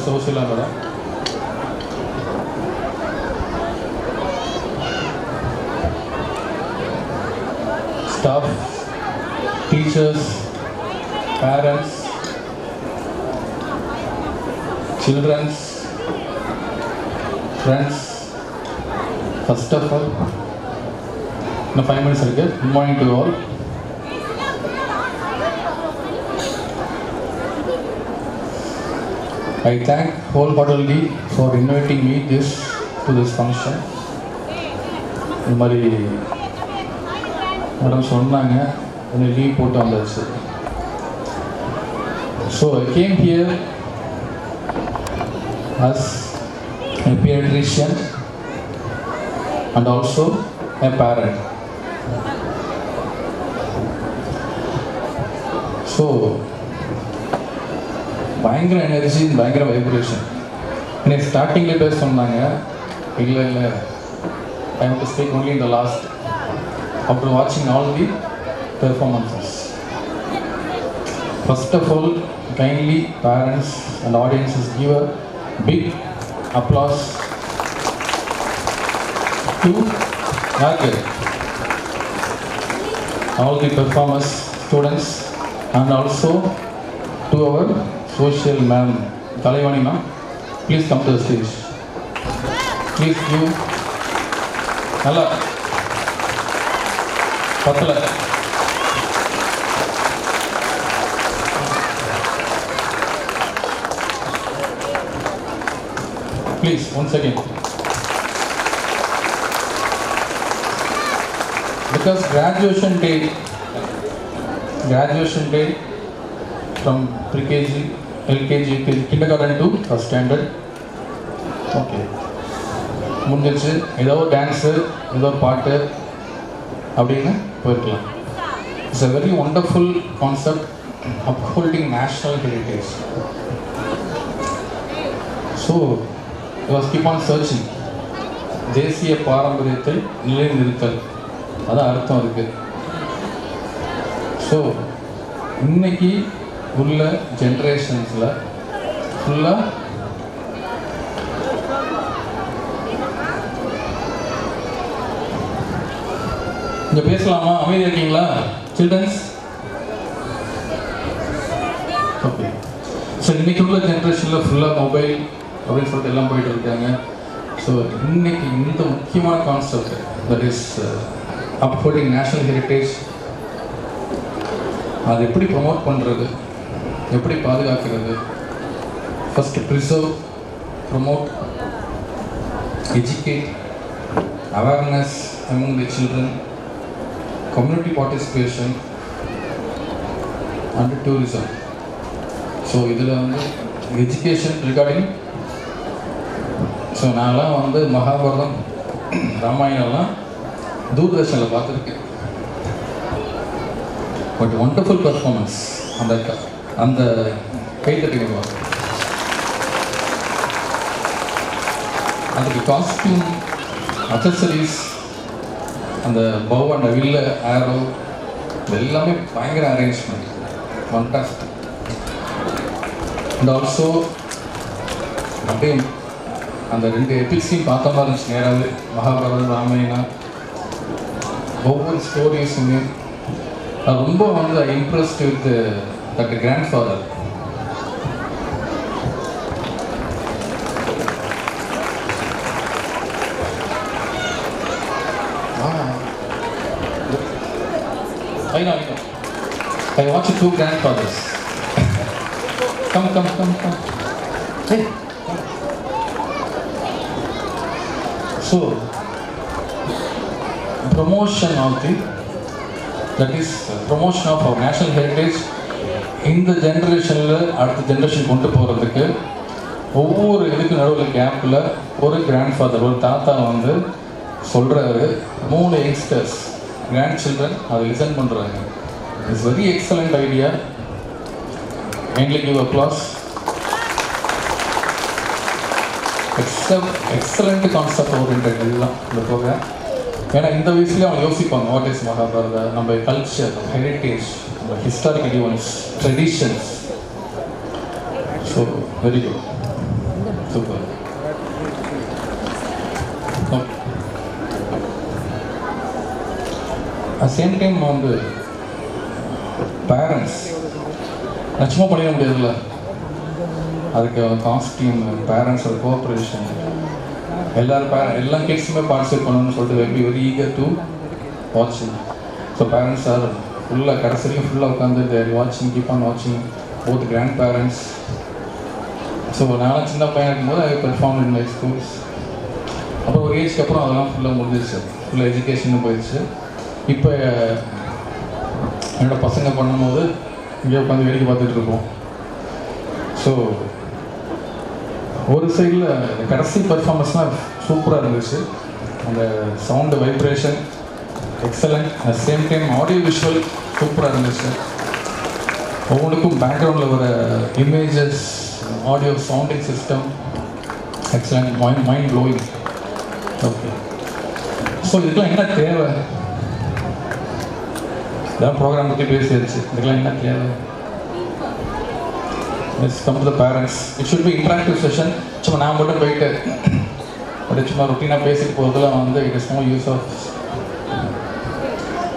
சோசியலாக madam. Staff, teachers, parents, children's, friends, first of all, in 5 minutes again, good morning to all. I thank wholeheartedly for inviting me to this function. இந்த மாதிரி madam சொன்னாங்க, கொஞ்சம் leave போட்டு வந்தாச்சு. So I came here as a pediatrician and also a parent. So பயங்கர energy, பயங்கர vibration. எனக்கு ஸ்டார்டிங்கில் பேச சொன்னாங்க, இல்லை I have to speak only in the last after watching all the performances. First of all, kindly parents and audiences give a big applause to all the performers, students, and also to our social ma'am, Kalayvani ma'am. Please come to the stage. Please give Hello. Patla. Please, once again. Because graduation day from pre-KG, LKG, kindergarten to first standard. Okay. முடிஞ்சிருச்சு. ஏதோ dance, ஏதோ பாட்டு அப்படின்னு போயிருக்கலாம். It's a very wonderful concept upholding national heritage. So I was keep on searching. தேசிய பாரம்பரியத்தை நிலைநிறுத்தல், அதான் அர்த்தம் இருக்குது. ஸோ இன்னைக்கு உள்ள ஜென்ரேஷன்ஸில் ஃபுல்லாக இங்கே பேசலாமா? அமைதியாக இருக்கீங்களா சில்ட்ரன்ஸ்? ஓகே. ஸோ இன்னைக்கு உள்ள ஜென்ரேஷனில் ஃபுல்லாக மொபைல் அப்படின்னு சொல்லிட்டு எல்லாம் போயிட்டு இருக்காங்க. ஸோ இன்னைக்கு இந்த முக்கியமான concept, that is upholding national heritage, அதை எப்படி ப்ரொமோட் பண்ணுறது, எப்படி பாதுகாக்கிறது? First preserve, promote, educate, awareness among the children, community participation and tourism. So இதில் வந்து எஜுகேஷன் ரிகார்டிங், ஸோ நான்லாம் வந்து மகாபாரதம், ராமாயணம்லாம் தூர்தர்ஷனில் பார்த்துருக்கேன். But wonderful performance. அந்த கைத்தட்டிங்க. அதுக்கு காஸ்டியூம், அக்சசரிஸ், அந்த பவ் அண்ட் வில்ல, ஆரோ, எல்லாமே பயங்கர அரேஞ்ச்மெண்ட், ஃபண்டாஸ்டிக். அண்ட் ஆல்சோ அப்படியே அந்த 2 எபிக்ஸையும் பார்த்த மாதிரி இருந்துச்சு. நேராகவே மகாபாரதம், ராமாயணம், ஒவ்வொரு ஸ்டோரிஸுமே ரொம்ப வந்து impressed with that grandfather. I know. I watched 2 grandfathers. Come. Hey. So, promotion of our national heritage இந்த ஜென்ரேஷனில் அடுத்த ஜென்ரேஷன் கொண்டு போகிறதுக்கு ஒவ்வொரு இதுக்கு நடுவில் கேப்பில் ஒரு கிராண்ட்ஃபாதர், ஒரு தாத்தா வந்து சொல்கிறாரு. 3 யங்ஸ்டர்ஸ், கிராண்ட் சில்ட்ரன் அதை லிசன் பண்ணுறாங்க. It's very excellent idea. எங்களுக்கு give applause. Excellent concept oriented இதுதான் இந்த ப்ரோக்ராம். ஏன்னா இந்த வயசுலேயே அவங்க யோசிப்பாங்க, வாட் இஸ் மகாபாரதா, நம்ம கல்ச்சர், ஹெரிட்டேஜ், நம்ம historical events, traditions. So very good. Super. At same time வந்து பேரண்ட்ஸ் நிச்சயமாக பண்ணிட முடியாதுல்ல, அதுக்கு காஸ்டியூம், பேரண்ட்ஸோட கோஆப்ரேஷன், எல்லா கிட்ஸுமே பார்ட்டிசிபேட் பண்ணணும்னு சொல்லிட்டு வெரி ஈகர் டு வாட்சிங். ஸோ பேரண்ட்ஸ் ஆர் ஃபுல்லாக கடைசி வரைக்கும் ஃபுல்லாக உட்காந்து தேர் வாட்சிங், கீப் ஆன் வாட்சிங் போத் கிராண்ட் பேரண்ட்ஸ். ஸோ நான் சின்ன பையன் இருக்கும்போது ஐ பெர்ஃபார்ம் இன் மை ஸ்கூல்ஸ். அப்புறம் ஒரு ஏஜ்க்கு அப்புறம் அதெல்லாம் ஃபுல்லாக முடிஞ்சிச்சு, ஃபுல்லாக எஜுகேஷன் போயிடுச்சு. இப்போ என்னோடய பசங்க பண்ணும்போது இங்கே உட்காந்து வேடிக்கை பார்த்துட்டு இருக்கோம். ஸோ ஒரு சைடில் கடைசி பர்ஃபார்மன்ஸ்னால் சூப்பராக இருந்துச்சு. அந்த sound vibration excellent, at same time audio visual சூப்பராக இருந்துச்சு. ஒவ்வொன்றுக்கும் பேக்ரவுண்டில் வர images, audio sounding system excellent, mind blowing. Okay, so இதுக்கெல்லாம் என்ன தேவை? இதான் ப்ரோக்ராம் பற்றி பேசிடுச்சு, இதுக்கெல்லாம் என்ன தேவை? Let's come to the parents. It should be interactive session. சும்மா நான் மட்டும் போயிட்டு அப்படி சும்மா ரொட்டீனாக பேசிட்டு போகிறதுலாம் வந்து it is no use of